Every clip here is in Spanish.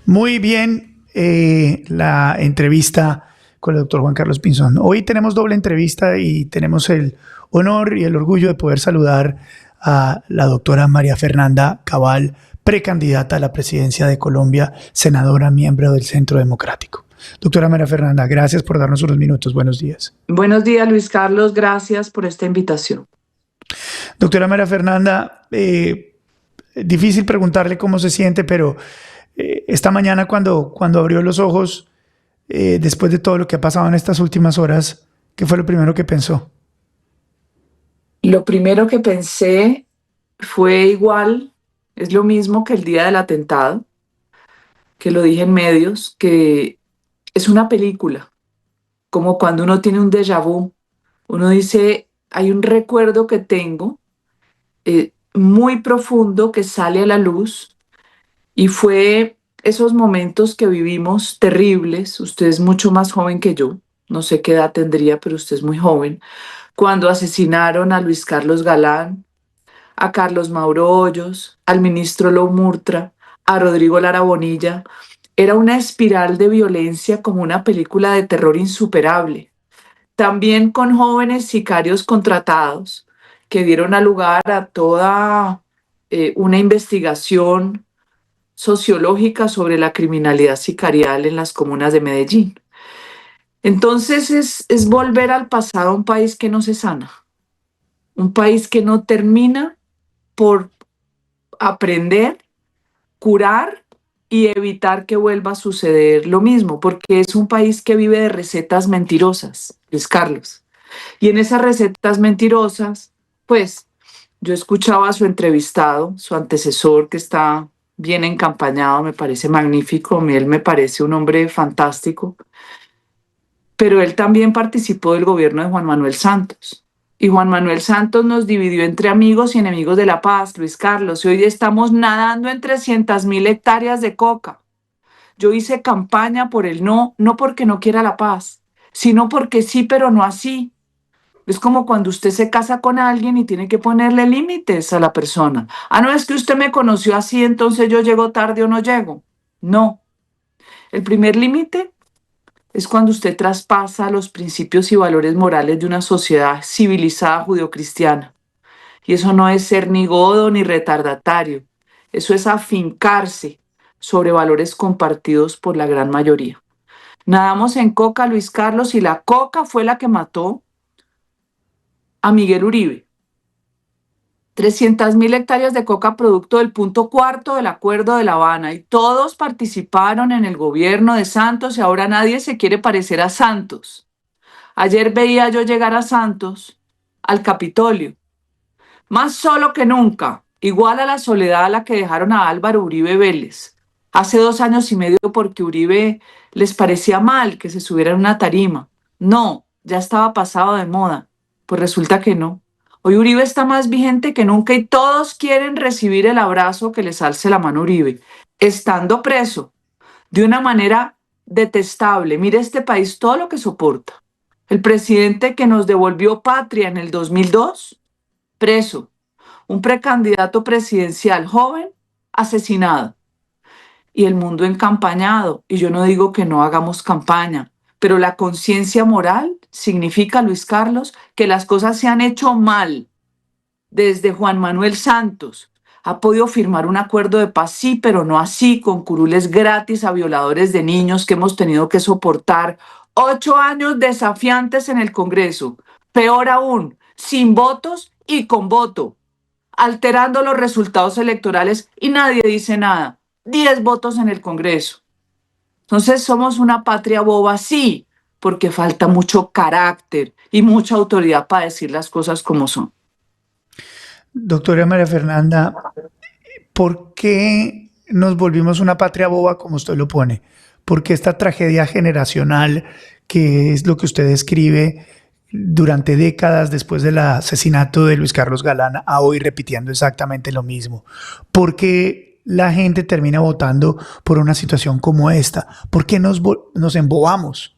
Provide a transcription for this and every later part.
Muy bien, la entrevista con el doctor Juan Carlos Pinzón. Hoy tenemos doble entrevista y tenemos el honor y el orgullo de poder saludar a la doctora María Fernanda Cabal, precandidata a la presidencia de Colombia, senadora, miembro del Centro Democrático. Doctora María Fernanda, gracias por darnos unos minutos. Buenos días. Buenos días, Luis Carlos. Gracias por esta invitación. Doctora María Fernanda, difícil preguntarle cómo se siente, pero esta mañana cuando abrió los ojos, después de todo lo que ha pasado en estas últimas horas, ¿qué fue lo primero que pensó? Lo primero que pensé fue igual, es lo mismo que el día del atentado, que lo dije en medios, que es una película, como cuando uno tiene un déjà vu, uno dice, hay un recuerdo que tengo muy profundo que sale a la luz y fue esos momentos que vivimos terribles. Usted es mucho más joven que yo, no sé qué edad tendría, pero usted es muy joven. Cuando asesinaron a Luis Carlos Galán, a Carlos Mauro Hoyos, al ministro Lou Murtra, a Rodrigo Lara Bonilla, era una espiral de violencia como una película de terror insuperable. También con jóvenes sicarios contratados que dieron lugar a toda una investigación sociológica sobre la criminalidad sicarial en las comunas de Medellín. Entonces es volver al pasado a un país que no se sana, un país que no termina por aprender, curar y evitar que vuelva a suceder lo mismo, porque es un país que vive de recetas mentirosas, Luis Carlos. Y en esas recetas mentirosas, pues yo escuchaba a su entrevistado, su antecesor, que está bien encampañado, me parece magnífico, él me parece un hombre fantástico, pero él también participó del gobierno de Juan Manuel Santos. Y Juan Manuel Santos nos dividió entre amigos y enemigos de la paz, Luis Carlos, y hoy estamos nadando en 300.000 hectáreas de coca. Yo hice campaña por el no, no porque no quiera la paz, sino porque sí, pero no así. Es como cuando usted se casa con alguien y tiene que ponerle límites a la persona. Ah, no, es que usted me conoció así, entonces yo llego tarde o no llego. No. El primer límite es cuando usted traspasa los principios y valores morales de una sociedad civilizada judeocristiana. Y eso no es ser ni godo ni retardatario. Eso es afincarse sobre valores compartidos por la gran mayoría. Nadamos en coca, Luis Carlos, y la coca fue la que mató a Miguel Uribe. 300.000 hectáreas de coca producto del punto cuarto del Acuerdo de La Habana, y todos participaron en el gobierno de Santos y ahora nadie se quiere parecer a Santos. Ayer veía yo llegar a Santos al Capitolio, más solo que nunca, igual a la soledad a la que dejaron a Álvaro Uribe Vélez. Hace 2 años y medio porque Uribe les parecía mal que se subiera en una tarima. No, ya estaba pasado de moda. Pues resulta que no. Hoy Uribe está más vigente que nunca y todos quieren recibir el abrazo que les alce la mano Uribe, estando preso, de una manera detestable. Mire este país todo lo que soporta. El presidente que nos devolvió patria en el 2002, preso. Un precandidato presidencial joven, asesinado. Y el mundo encampañado. Y yo no digo que no hagamos campaña, pero la conciencia moral significa, Luis Carlos, que las cosas se han hecho mal. Desde Juan Manuel Santos ha podido firmar un acuerdo de paz, sí, pero no así, con curules gratis a violadores de niños que hemos tenido que soportar 8 años desafiantes en el Congreso. Peor aún, sin votos y con voto, alterando los resultados electorales y nadie dice nada. 10 votos en el Congreso. Entonces somos una patria boba, sí, porque falta mucho carácter y mucha autoridad para decir las cosas como son. Doctora María Fernanda, ¿por qué nos volvimos una patria boba como usted lo pone? ¿Por qué esta tragedia generacional, que es lo que usted describe durante décadas después del asesinato de Luis Carlos Galán, a hoy repitiendo exactamente lo mismo? ¿Por qué la gente termina votando por una situación como esta? ¿Por qué nos embobamos?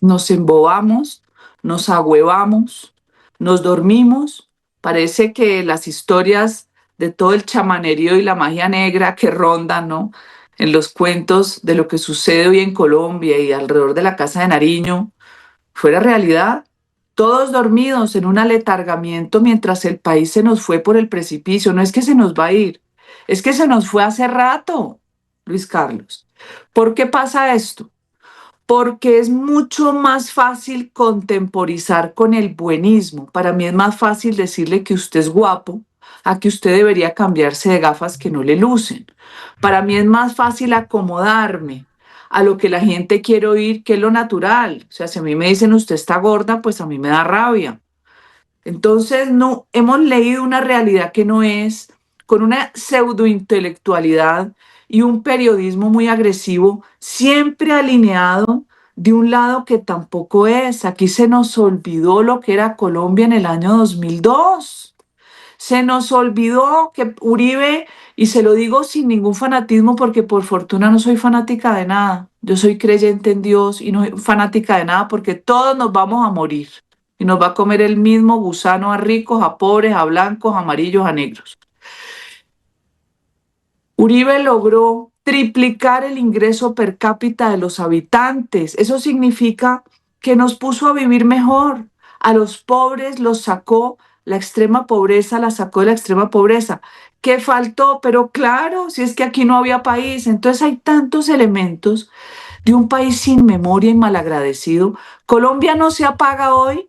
Nos embobamos, nos ahuevamos, nos dormimos. Parece que las historias de todo el chamanerío y la magia negra que rondan, ¿no? en los cuentos de lo que sucede hoy en Colombia y alrededor de la Casa de Nariño fuera realidad. Todos dormidos en un aletargamiento mientras el país se nos fue por el precipicio. No es que se nos va a ir, es que se nos fue hace rato, Luis Carlos. ¿Por qué pasa esto? Porque es mucho más fácil contemporizar con el buenismo. Para mí es más fácil decirle que usted es guapo a que usted debería cambiarse de gafas que no le lucen. Para mí es más fácil acomodarme a lo que la gente quiere oír, que es lo natural. O sea, si a mí me dicen usted está gorda, pues a mí me da rabia. Entonces, no, hemos leído una realidad que no es, con una pseudointelectualidad y un periodismo muy agresivo, siempre alineado de un lado que tampoco es. Aquí se nos olvidó lo que era Colombia en el año 2002. Se nos olvidó que Uribe, y se lo digo sin ningún fanatismo porque por fortuna no soy fanática de nada. Yo soy creyente en Dios y no soy fanática de nada porque todos nos vamos a morir y nos va a comer el mismo gusano a ricos, a pobres, a blancos, a amarillos, a negros. Uribe logró triplicar el ingreso per cápita de los habitantes. Eso significa que nos puso a vivir mejor. A los pobres los sacó, la extrema pobreza la sacó de la extrema pobreza. ¿Qué faltó? Pero claro, si es que aquí no había país. Entonces hay tantos elementos de un país sin memoria y malagradecido. Colombia no se apaga hoy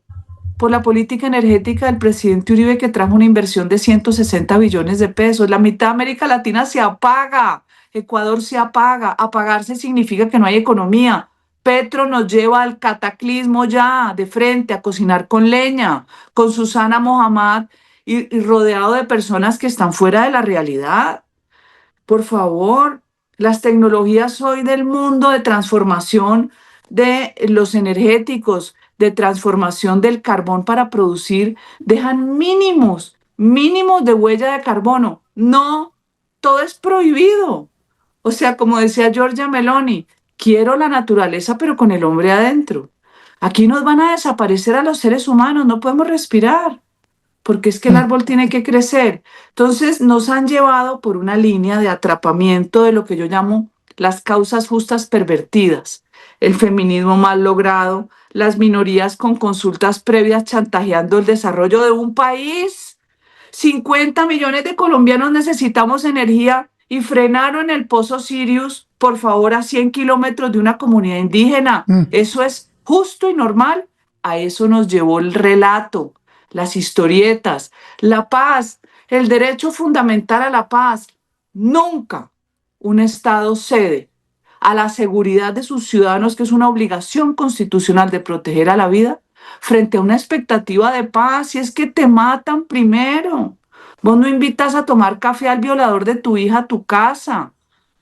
por la política energética del presidente Uribe, que trajo una inversión de 160 billones de pesos. La mitad de América Latina se apaga, Ecuador se apaga. Apagarse significa que no hay economía. Petro nos lleva al cataclismo ya, de frente, a cocinar con leña, con Susana Mohammad y rodeado de personas que están fuera de la realidad. Por favor, las tecnologías hoy del mundo de transformación de los energéticos, de transformación del carbón para producir, dejan mínimos de huella de carbono. No, todo es prohibido. O sea, como decía Giorgia Meloni, quiero la naturaleza pero con el hombre adentro. Aquí nos van a desaparecer a los seres humanos, no podemos respirar porque es que el árbol tiene que crecer. Entonces nos han llevado por una línea de atrapamiento de lo que yo llamo las causas justas pervertidas, el feminismo mal logrado, las minorías con consultas previas chantajeando el desarrollo de un país. 50 millones de colombianos necesitamos energía y frenaron el pozo Sirius, por favor, a 100 kilómetros de una comunidad indígena. ¿Eso es justo y normal? A eso nos llevó el relato, las historietas, la paz, el derecho fundamental a la paz. Nunca un Estado cede a la seguridad de sus ciudadanos, que es una obligación constitucional de proteger a la vida, frente a una expectativa de paz. Si es que te matan primero. Vos no invitas a tomar café al violador de tu hija a tu casa.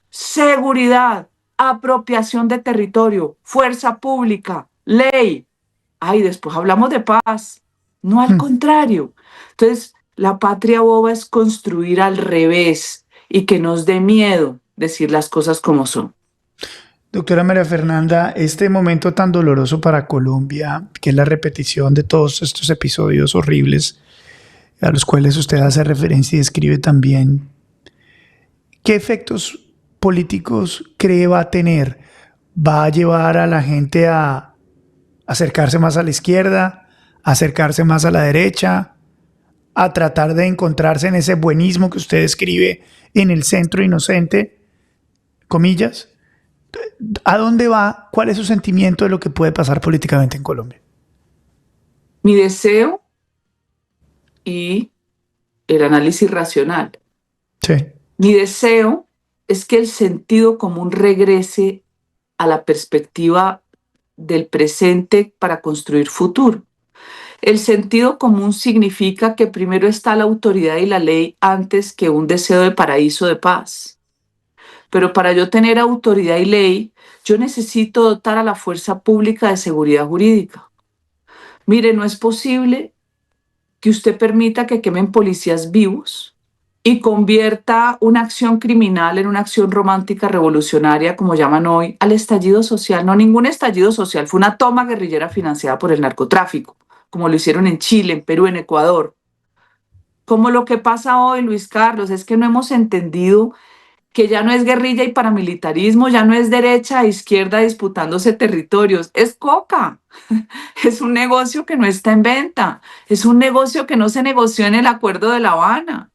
Seguridad, apropiación de territorio, fuerza pública, ley. Ay, después hablamos de paz. No, al contrario. Entonces, la patria boba es construir al revés y que nos dé miedo decir las cosas como son. Doctora María Fernanda, este momento tan doloroso para Colombia, que es la repetición de todos estos episodios horribles a los cuales usted hace referencia y describe también, ¿qué efectos políticos cree va a tener? ¿Va a llevar a la gente a acercarse más a la izquierda, a acercarse más a la derecha, a tratar de encontrarse en ese buenismo que usted describe en el centro inocente, comillas? ¿A dónde va? ¿Cuál es su sentimiento de lo que puede pasar políticamente en Colombia? Mi deseo y el análisis racional. Sí. Mi deseo es que el sentido común regrese a la perspectiva del presente para construir futuro. El sentido común significa que primero está la autoridad y la ley antes que un deseo de paraíso de paz. Pero para yo tener autoridad y ley, yo necesito dotar a la fuerza pública de seguridad jurídica. Mire, no es posible que usted permita que quemen policías vivos y convierta una acción criminal en una acción romántica revolucionaria, como llaman hoy, al estallido social. No, ningún estallido social, fue una toma guerrillera financiada por el narcotráfico, como lo hicieron en Chile, en Perú, en Ecuador. Como lo que pasa hoy, Luis Carlos, es que no hemos entendido que ya no es guerrilla y paramilitarismo, ya no es derecha e izquierda disputándose territorios, es coca. Es un negocio que no está en venta, es un negocio que no se negoció en el Acuerdo de La Habana.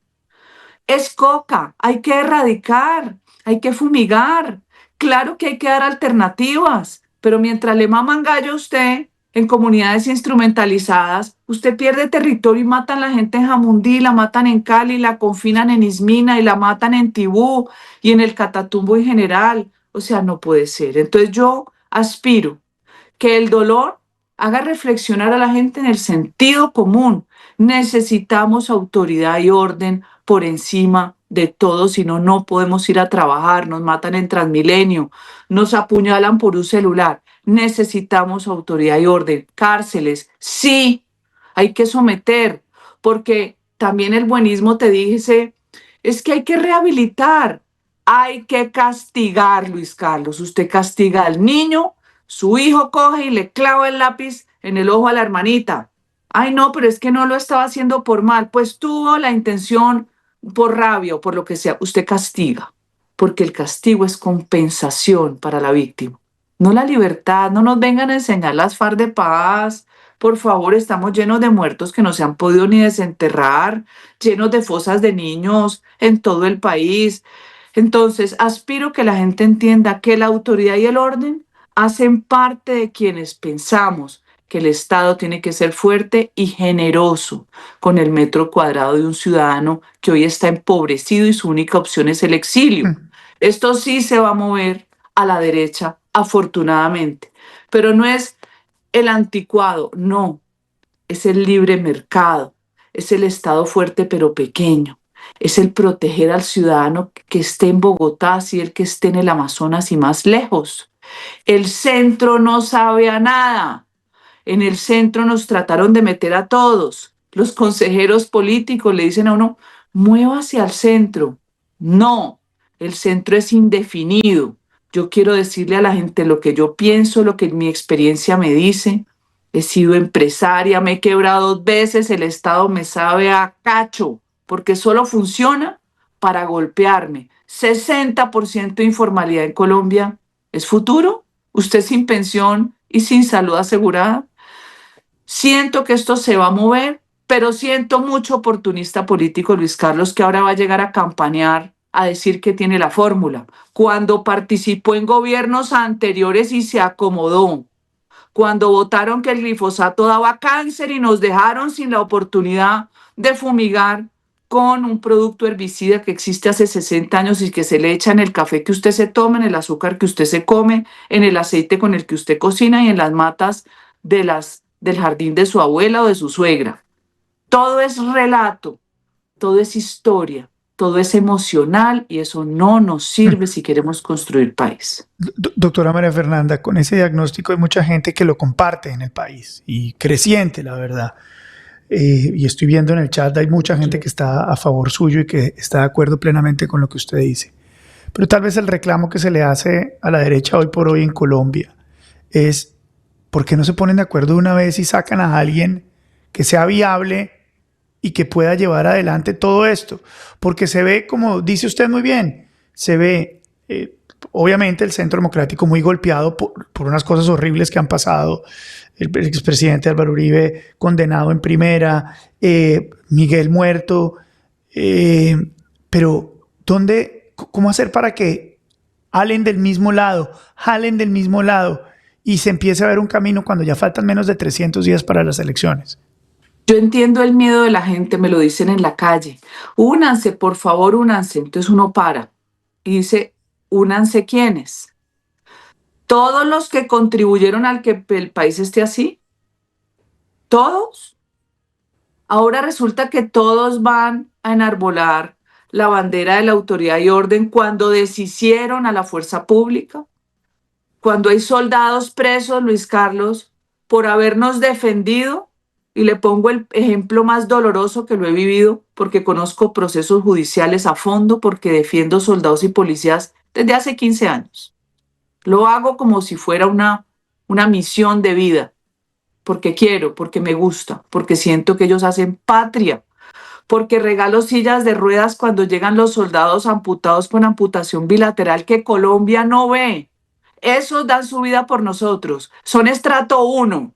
Es coca, hay que erradicar, hay que fumigar. Claro que hay que dar alternativas, pero mientras le maman gallo a usted en comunidades instrumentalizadas, usted pierde territorio y matan a la gente en Jamundí, la matan en Cali, la confinan en Ismina y la matan en Tibú y en el Catatumbo en general. O sea, no puede ser. Entonces yo aspiro que el dolor haga reflexionar a la gente en el sentido común. Necesitamos autoridad y orden por encima de todo, si no, no podemos ir a trabajar, nos matan en Transmilenio, nos apuñalan por un celular. Necesitamos autoridad y orden. Cárceles, sí, hay que someter, porque también el buenismo te dice, es que hay que rehabilitar, hay que castigar, Luis Carlos. Usted castiga al niño, su hijo coge y le clava el lápiz en el ojo a la hermanita. Ay, no, pero es que no lo estaba haciendo por mal. Pues tuvo la intención por rabia o por lo que sea. Usted castiga, porque el castigo es compensación para la víctima. No la libertad, no nos vengan a enseñar las FARC de paz. Por favor, estamos llenos de muertos que no se han podido ni desenterrar, llenos de fosas de niños en todo el país. Entonces, aspiro que la gente entienda que la autoridad y el orden hacen parte de quienes pensamos que el Estado tiene que ser fuerte y generoso con el metro cuadrado de un ciudadano que hoy está empobrecido y su única opción es el exilio. Esto sí se va a mover a la derecha, afortunadamente, pero no es el anticuado, no, es el libre mercado, es el Estado fuerte pero pequeño, es el proteger al ciudadano que esté en Bogotá, así el que esté en el Amazonas y más lejos. El centro no sabe a nada. En el centro nos trataron de meter a todos. Los consejeros políticos le dicen a uno, muévase al centro. No, el centro es indefinido. Yo quiero decirle a la gente lo que yo pienso, lo que mi experiencia me dice. He sido empresaria, me he quebrado 2 veces, el Estado me sabe a cacho, porque solo funciona para golpearme. 60% de informalidad en Colombia. ¿Es futuro? ¿Usted sin pensión y sin salud asegurada? Siento que esto se va a mover, pero siento mucho oportunista político, Luis Carlos, que ahora va a llegar a campañar, a decir que tiene la fórmula. Cuando participó en gobiernos anteriores y se acomodó, cuando votaron que el glifosato daba cáncer y nos dejaron sin la oportunidad de fumigar con un producto herbicida que existe hace 60 años y que se le echa en el café que usted se toma, en el azúcar que usted se come, en el aceite con el que usted cocina y en las matas del jardín de su abuela o de su suegra. Todo es relato, todo es historia, todo es emocional y eso no nos sirve si queremos construir país. Doctora María Fernanda, con ese diagnóstico hay mucha gente que lo comparte en el país y creciente, la verdad. Y estoy viendo en el chat, hay mucha gente que está a favor suyo y que está de acuerdo plenamente con lo que usted dice. Pero tal vez el reclamo que se le hace a la derecha hoy por hoy en Colombia es, ¿por qué no se ponen de acuerdo de una vez y sacan a alguien que sea viable y que pueda llevar adelante todo esto? Porque se ve, como dice usted muy bien, se ve obviamente el Centro Democrático muy golpeado por unas cosas horribles que han pasado. El expresidente Álvaro Uribe condenado en primera, Miguel muerto, pero ¿cómo hacer para que jalen del mismo lado y se empiece a ver un camino cuando ya faltan menos de 300 días para las elecciones? Yo entiendo el miedo de la gente, me lo dicen en la calle. Únanse, por favor, únanse. Entonces uno para y dice, únanse quiénes. Todos los que contribuyeron al que el país esté así. Todos. Ahora resulta que todos van a enarbolar la bandera de la autoridad y orden cuando deshicieron a la fuerza pública. Cuando hay soldados presos, Luis Carlos, por habernos defendido. Y le pongo el ejemplo más doloroso que lo he vivido porque conozco procesos judiciales a fondo, porque defiendo soldados y policías desde hace 15 años. Lo hago como si fuera una misión de vida, porque quiero, porque me gusta, porque siento que ellos hacen patria, porque regalo sillas de ruedas cuando llegan los soldados amputados con amputación bilateral que Colombia no ve. Esos dan su vida por nosotros, son estrato 1.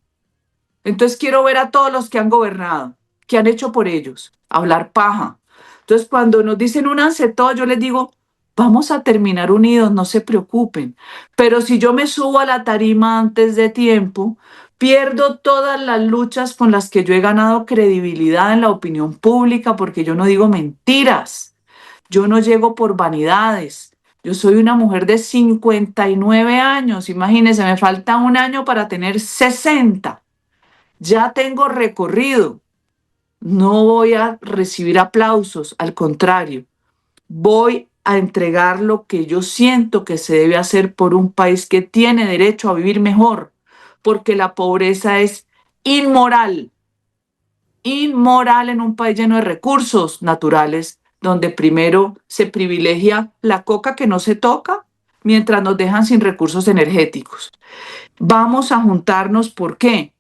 Entonces quiero ver a todos los que han gobernado, que han hecho por ellos, hablar paja. Entonces cuando nos dicen únanse todos, yo les digo, vamos a terminar unidos, no se preocupen. Pero si yo me subo a la tarima antes de tiempo, pierdo todas las luchas con las que yo he ganado credibilidad en la opinión pública, porque yo no digo mentiras, yo no llego por vanidades. Yo soy una mujer de 59 años, imagínense, me falta un año para tener 60. Ya tengo recorrido, no voy a recibir aplausos, al contrario, voy a entregar lo que yo siento que se debe hacer por un país que tiene derecho a vivir mejor, porque la pobreza es inmoral, inmoral en un país lleno de recursos naturales, donde primero se privilegia la coca que no se toca, mientras nos dejan sin recursos energéticos. Vamos a juntarnos, ¿por qué?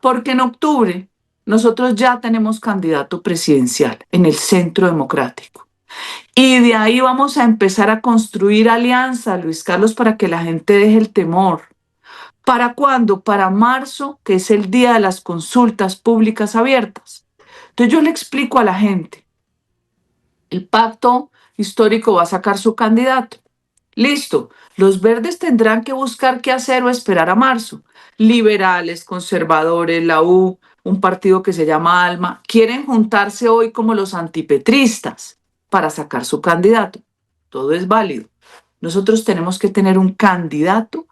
Porque en octubre nosotros ya tenemos candidato presidencial en el Centro Democrático. Y de ahí vamos a empezar a construir alianza, Luis Carlos, para que la gente deje el temor. ¿Para cuándo? Para marzo, que es el día de las consultas públicas abiertas. Entonces yo le explico a la gente, el pacto histórico va a sacar su candidato. Listo, los verdes tendrán que buscar qué hacer o esperar a marzo. Liberales, conservadores, la U, un partido que se llama ALMA, quieren juntarse hoy como los antipetristas para sacar su candidato. Todo es válido. Nosotros tenemos que tener un candidato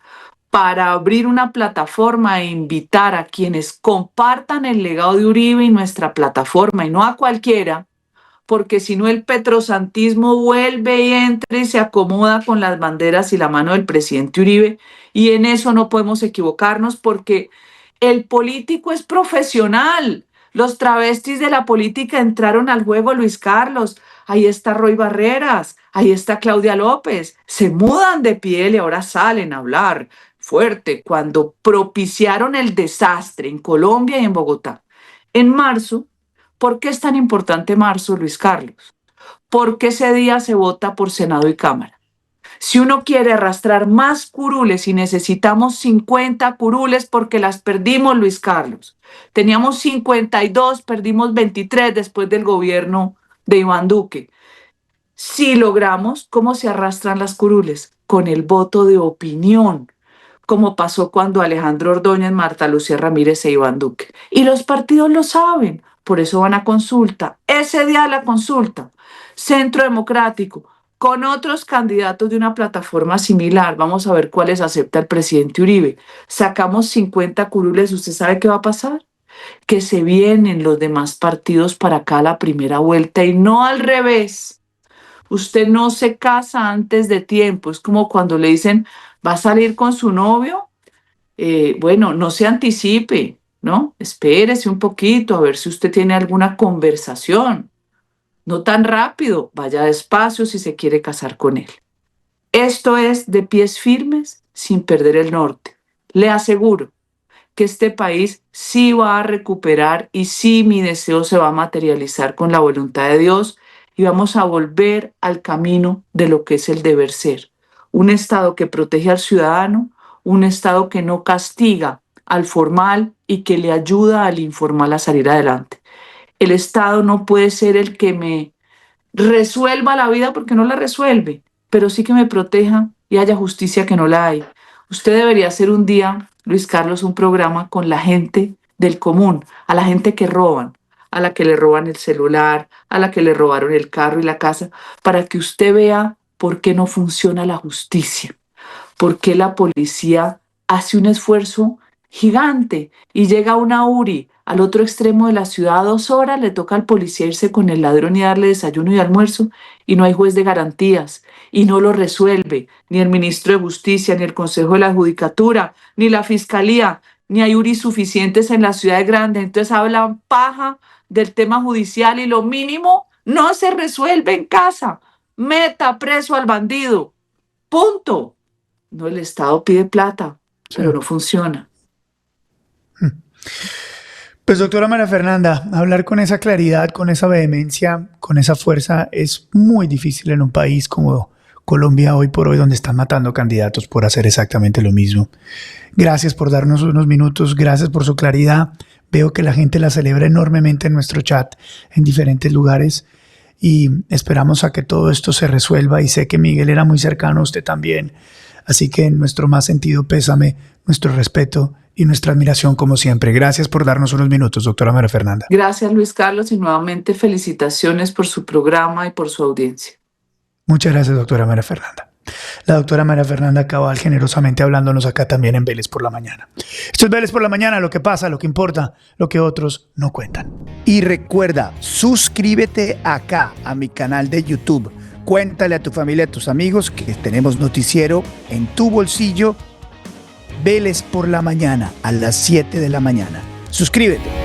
para abrir una plataforma e invitar a quienes compartan el legado de Uribe y nuestra plataforma, y no a cualquiera, porque si no el petrosantismo vuelve y entra y se acomoda con las banderas y la mano del presidente Uribe, y en eso no podemos equivocarnos porque el político es profesional. Los travestis de la política entraron al juego, Luis Carlos. Ahí está Roy Barreras, ahí está Claudia López. Se mudan de piel y ahora salen a hablar fuerte cuando propiciaron el desastre en Colombia y en Bogotá. En marzo, ¿por qué es tan importante marzo, Luis Carlos? Porque ese día se vota por Senado y Cámara. Si uno quiere arrastrar más curules y necesitamos 50 curules porque las perdimos, Luis Carlos. Teníamos 52, perdimos 23 después del gobierno de Iván Duque. Si logramos, ¿cómo se arrastran las curules? Con el voto de opinión, como pasó cuando Alejandro Ordóñez, Marta Lucía Ramírez e Iván Duque. Y los partidos lo saben, por eso van a consulta. Ese día de la consulta, Centro Democrático, con otros candidatos de una plataforma similar, vamos a ver cuáles acepta el presidente Uribe. Sacamos 50 curules, ¿usted sabe qué va a pasar? Que se vienen los demás partidos para acá a la primera vuelta y no al revés. Usted no se casa antes de tiempo, es como cuando le dicen, ¿va a salir con su novio? Bueno, no se anticipe, ¿no? Espérese un poquito a ver si usted tiene alguna conversación. No tan rápido, vaya despacio si se quiere casar con él. Esto es de pies firmes sin perder el norte. Le aseguro que este país sí va a recuperar y sí mi deseo se va a materializar con la voluntad de Dios y vamos a volver al camino de lo que es el deber ser. Un Estado que protege al ciudadano, un Estado que no castiga al formal y que le ayuda al informal a salir adelante. El Estado no puede ser el que me resuelva la vida porque no la resuelve, pero sí que me proteja y haya justicia que no la hay. Usted debería hacer un día, Luis Carlos, un programa con la gente del común, a la gente que roban, a la que le roban el celular, a la que le robaron el carro y la casa, para que usted vea por qué no funciona la justicia, por qué la policía hace un esfuerzo gigante y llega una URI al otro extremo de la ciudad a 2 horas, le toca al policía irse con el ladrón y darle desayuno y almuerzo y no hay juez de garantías y no lo resuelve ni el ministro de Justicia, ni el Consejo de la Judicatura, ni la Fiscalía, ni hay URI suficientes en la ciudad grande. Entonces hablan paja del tema judicial y lo mínimo no se resuelve en casa. Meta preso al bandido. Punto. No, el Estado pide plata, Sí. pero no funciona. Pues doctora María Fernanda, hablar con esa claridad, con esa vehemencia, con esa fuerza es muy difícil en un país como Colombia hoy por hoy, donde están matando candidatos por hacer exactamente lo mismo. Gracias por darnos unos minutos, gracias por su claridad. Veo que la gente la celebra enormemente en nuestro chat en diferentes lugares y esperamos a que todo esto se resuelva y sé que Miguel era muy cercano a usted también. Así que en nuestro más sentido pésame, nuestro respeto y nuestra admiración como siempre. Gracias por darnos unos minutos, doctora María Fernanda. Gracias, Luis Carlos, y nuevamente felicitaciones por su programa y por su audiencia. Muchas gracias, doctora María Fernanda. La doctora María Fernanda Cabal generosamente hablándonos acá también en Vélez por la Mañana. Esto es Vélez por la Mañana, lo que pasa, lo que importa, lo que otros no cuentan. Y recuerda, suscríbete acá a mi canal de YouTube. Cuéntale a tu familia, a tus amigos que tenemos noticiero en tu bolsillo. Vélez por la Mañana a las 7 de la mañana. Suscríbete.